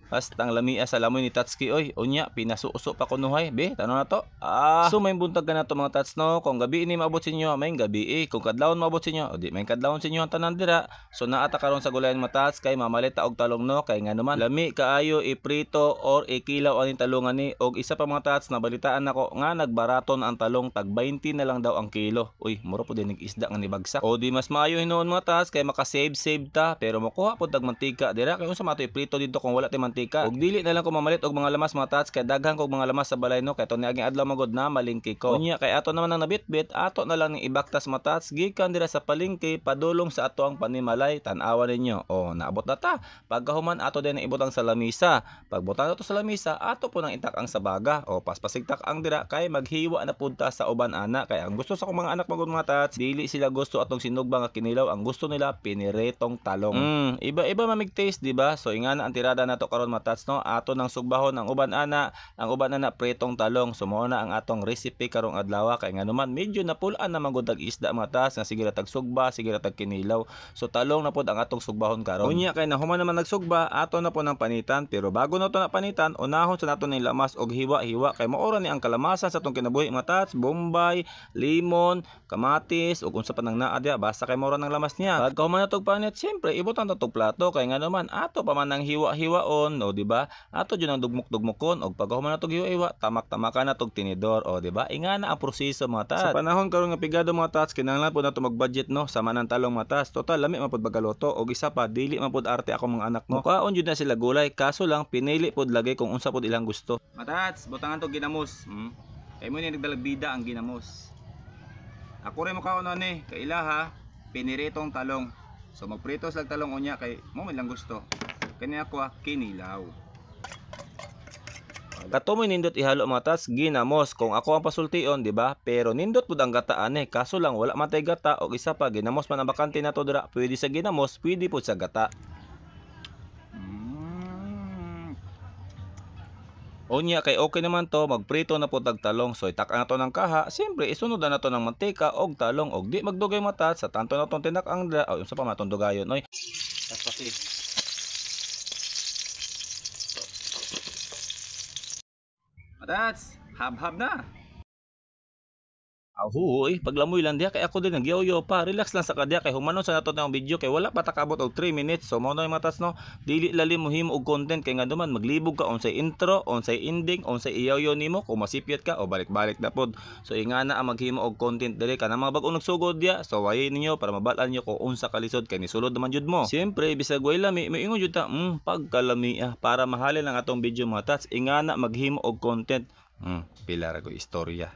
Basta ang lamia sa lamoy ni Tatsuki oy. Unya pinasuuso pa kunuhay. Be, tanong na to. So may buntag ka na to mga tats no. Kung gabi ini maabot sa inyo, may gabi Kung kadlawon maabot sa inyo, o di may kadlawon sa inyo ang tanan dira. So naata karon sa gulayan mga tats kay mamalita og talong no kay nga naman lami kaayo iprito or ikilaw aning talong ani og isa pa mga tats nabalitaan nako nga nagbaraton ang talong tag 20 na lang daw ang kilo. Uy, mura po din isda nga ni bagsak. O di mas maayo hinuon mga tats kay maka-save ta pero makuha pod tag mantika dira kay unsa mato iprito dito kung wala tay mantika. Og dili na lang ko mamalit og mga lamas mga tats kay daghan kog mga lamas sa balay no kay to niaging adlaw magod na malingki ko. Unya kay ato naman ang nabitbit ato na lang ni ibaktas mga tats gikan dira sa palengke padulong sa ato ang panimalay. Tan-awa ninyo. O naabot na ta. Pagkahuman ato din ibutang sa lamisa. Pagbutang ato sa lamisa ato po nang itak ang sabaga o paspasigtak ang dira kay maghiwa na pud ta sa uban ana kay ang gusto sa akong mga anak magod mga tats dili sila gusto atong sinugba nga kinilaw ang gusto nila piniretong talong. Iba-iba mamig taste di ba? So ingana ang tirada nato karon mga tats no ato nang sugbahon ang uban ana pretong talong. Sumo na ang atong recipe karong adlaw kay nga naman medyo napulaan na magud ang isda mga tats nga sige ra tag sugba sige ra tag kinilaw. So talong na pod ang atong sugbahon karon. Unya kay nahuman naman nagsugba ato na po nang panitan pero bago na to na panitan unahon sa nato ning lamas og hiwa-hiwa kay maora ni ang kalamasan sa atong kinabuhi mga tats bombay, limon, kamatis ug unsa pa nang naa dia basta kay maora nang lamas niya. Pagkahuman na tog panit syempre ibutan to tog plato kay nga naman ato pa man nang hiwa-hiwaon o di ba? Ato jud ang dugmok-dugmokon og pagkahuman na tog hiwa-hiwa tamak-tamakan na tog tinidor o di ba? Ingana ang proseso mga tats. Sa panahon karon nga pigado mga tats kinahanglan po nato mag-budget no sama nang talong mga tats. Total lami man pod pagkaluto og isa pa dili man pod arte ako mga anak no. Mukaon jud na sila gulay kaso lang pinili pod lagay kung unsa pod ilang gusto. Mga tats, butangan tog ginamos. Kay mo ni nagdalag bida ang ginamos. Ako rin mukaon ani kay ilaha piniritong talong. So magprito slag talong unya kay mo man lang gusto. Kani ako kinilaw. Kato mo nindot ihalo mga tats ginamos kung ako ang pasultion di ba pero nindot pud ang gata ani kaso lang wala man tay gata og isa pa ginamos man ang bakante nato dira pwede sa ginamos pwede pud sa gata. Unya kay okay naman to magprito na po tag talong so itak na to ng kaha siyempre isunod na to ng mantika og talong og di magdugay mata sa tanto na tong tinak ang dra o unsa pa matong dugayon oy tapos Matats, hab-hab na. Ahoy, paglamoy lang diya kay ako din nagyoyo pa. Relax lang sa kadya kay humanon sa nato ng video kay wala pa takabot og 3 minutes. So mo na matas no. Dili lalim mo himo og content kay nga duman maglibog ka unsay intro, unsay ending, unsay iyaw nimo kung masipyat ka o balik-balik na pod. So ingana ang maghimo og content diri kana mga bag-ong nagsugod diya. So wayin ninyo para mabalaan niyo kung unsa kalisod kay ni sulod naman jud mo. Siyempre bisag way lami, moingon jud ta, pagkalami para mahalin ang atong video mga tats ingana maghimo og content. Pila ra ko istorya.